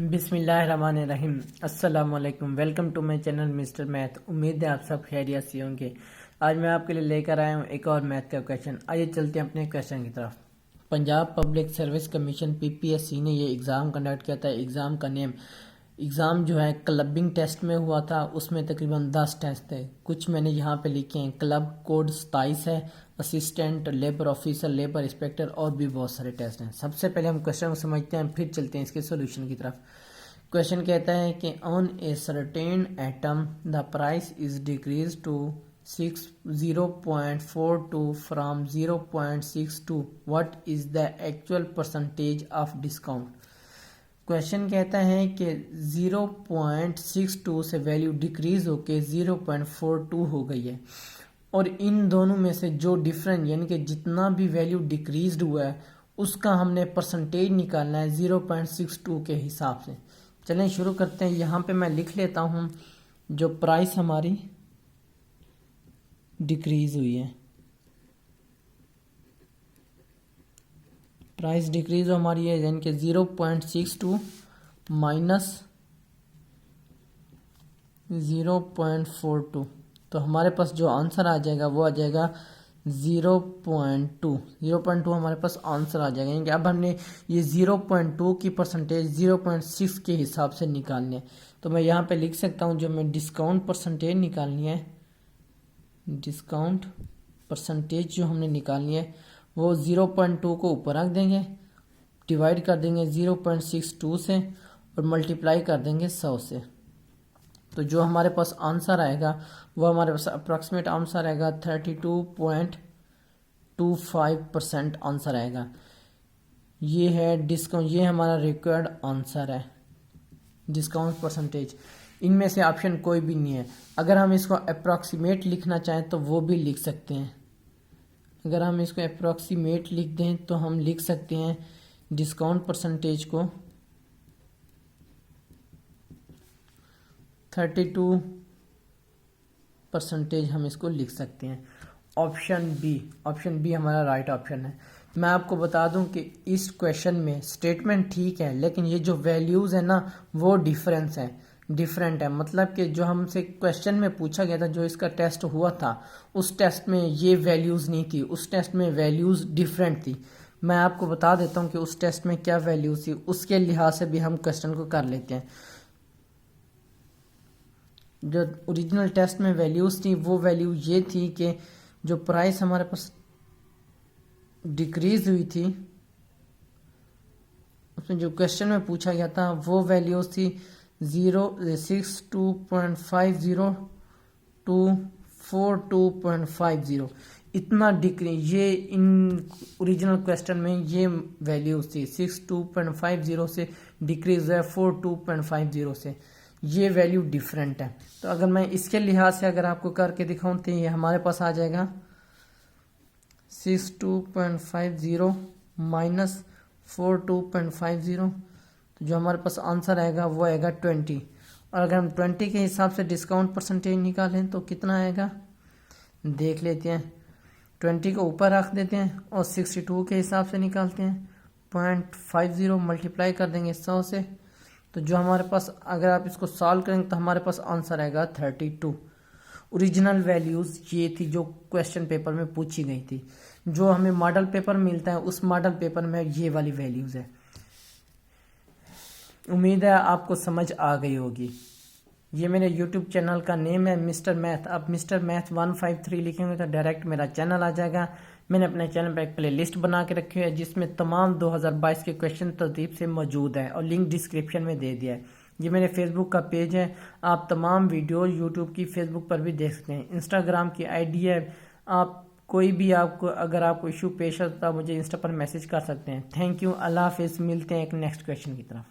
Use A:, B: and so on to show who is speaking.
A: बिस्मिल्लाहिर्रहमानिर्रहीम। अस्सलाम वालेकुम। Welcome to my channel Mister Math. उम्मीद है आप सब खैरियत से होंगे। आज मैं आपके लिए लेकर आया हूँ एक और मैथ का क्वेश्चन। आइए चलते हैं अपने क्वेश्चन की तरफ। Punjab public service commission PPSC ने ये एग्ज़ाम कंडक्ट किया था। एग्ज़ाम का नेम एग्ज़ाम जो है क्लबिंग टेस्ट में हुआ था। उसमें तकरीबन 10 टेस्ट थे। कुछ मैंने यहाँ पे लिखे हैं। क्लब कोड 27 है, assistant labour officer, labour inspector और भी बहुत सारे टेस्ट हैं। सबसे पहले हम क्वेश्चन को समझते हैं, फिर चलते हैं इसके सोल्यूशन की तरफ। क्वेश्चन कहता है कि on a certain item the price is decrease to 0.42 from 0.62। What is the actual percentage of discount. Question कहता है कि 0.62 से वैल्यू डिक्रीज होके 0.42 हो गई है और इन दोनों में से जो डिफरेंस यानी कि जितना भी वैल्यू डिक्रीज्ड हुआ है उसका हमने परसेंटेज निकालना है 0.62 के हिसाब से। चलें शुरू करते हैं। यहाँ पे मैं लिख लेता हूँ जो प्राइस हमारी डिक्रीज हुई है, प्राइस डिक्रीज हमारी है यानी कि 0.62 माइनस 0.42। तो हमारे पास जो आंसर आ जाएगा वो आ जाएगा 0.2 हमारे पास आंसर आ जाएगा। यानी कि अब हमने ये 0.2 की परसेंटेज 0.6 के हिसाब से निकालनी है। तो मैं यहाँ पे लिख सकता हूँ जो मैं डिस्काउंट परसेंटेज निकालनी है, डिस्काउंट परसेंटेज जो हमने निकालनी है वो 0.2 को ऊपर रख देंगे, डिवाइड कर देंगे 0.62 से और मल्टीप्लाई कर देंगे 100 से। तो जो हमारे पास आंसर आएगा वो हमारे पास अप्रॉक्सीमेट आंसर आएगा 32.25% आंसर आएगा। ये है डिस्काउंट, ये हमारा रिक्वायर्ड आंसर है डिस्काउंट परसेंटेज। इनमें से ऑप्शन कोई भी नहीं है। अगर हम इसको अप्रॉक्सीमेट लिखना चाहें तो वो भी लिख सकते हैं। अगर हम इसको अप्रॉक्सीमेट लिख दें तो हम लिख सकते हैं डिस्काउंट परसेंटेज को 32% हम इसको लिख सकते हैं। ऑप्शन बी हमारा राइट ऑप्शन है। मैं आपको बता दूं कि इस क्वेश्चन में स्टेटमेंट ठीक है लेकिन ये जो वैल्यूज़ है ना वो डिफरेंट है। मतलब कि जो हमसे क्वेश्चन में पूछा गया था, जो इसका टेस्ट हुआ था उस टेस्ट में ये वैल्यूज़ नहीं थी, उस टेस्ट में वैल्यूज़ डिफरेंट थी। मैं आपको बता देता हूँ कि उस टेस्ट में क्या वैल्यूज़ थी, उसके लिहाज से भी हम क्वेश्चन को कर लेते हैं। जो ओरिजिनल टेस्ट में वैल्यूज़ थी वो वैल्यू ये थी कि जो प्राइस हमारे पास डिक्रीज हुई थी उसमें जो क्वेश्चन में पूछा गया था वो वैल्यूज़ थी 62.50 टू 42.50। इतना डिक्रीज ये इन ओरिजिनल क्वेश्चन में ये वैल्यूज थी 62.50 से डिक्रीज है 42.50 से। ये वैल्यू डिफरेंट है। तो अगर मैं इसके लिहाज से अगर आपको करके दिखाऊं तो ये हमारे पास आ जाएगा 62.50 माइनस 42.50। तो जो हमारे पास आंसर आएगा वो आएगा 20। और अगर हम 20 के हिसाब से डिस्काउंट परसेंटेज निकालें तो कितना आएगा देख लेते हैं। 20 को ऊपर रख देते हैं और 62 के हिसाब से निकालते हैं। 0.50 मल्टीप्लाई कर देंगे 100 से। तो जो हमारे पास अगर आप इसको सॉल्व करेंगे तो हमारे पास आंसर आएगा 32। ओरिजिनल वैल्यूज़ ये थी जो क्वेश्चन पेपर में पूछी गई थी। जो हमें मॉडल पेपर मिलता है उस मॉडल पेपर में ये वाली वैल्यूज़ है। उम्मीद है आपको समझ आ गई होगी। ये मेरे YouTube चैनल का नेम है मिस्टर मैथ। आप मिस्टर मैथ 153 लिखेंगे तो डायरेक्ट मेरा चैनल आ जाएगा। मैंने अपने चैनल पर एक प्ले लिस्ट बना के रखी है जिसमें तमाम 2022 के क्वेश्चन तरतीब से मौजूद है और लिंक डिस्क्रिप्शन में दे दिया है। ये मेरे फेसबुक का पेज है, आप तमाम वीडियो यूट्यूब की फेसबुक पर भी देख सकते हैं। इंस्टाग्राम की आईडी है, आप कोई भी आपको अगर आपको इशू पेश आता है मुझे इंस्टा पर मैसेज कर सकते हैं। थैंक यू, अल्लाह हाफिज़। मिलते हैं एक नेक्स्ट क्वेश्चन की तरफ।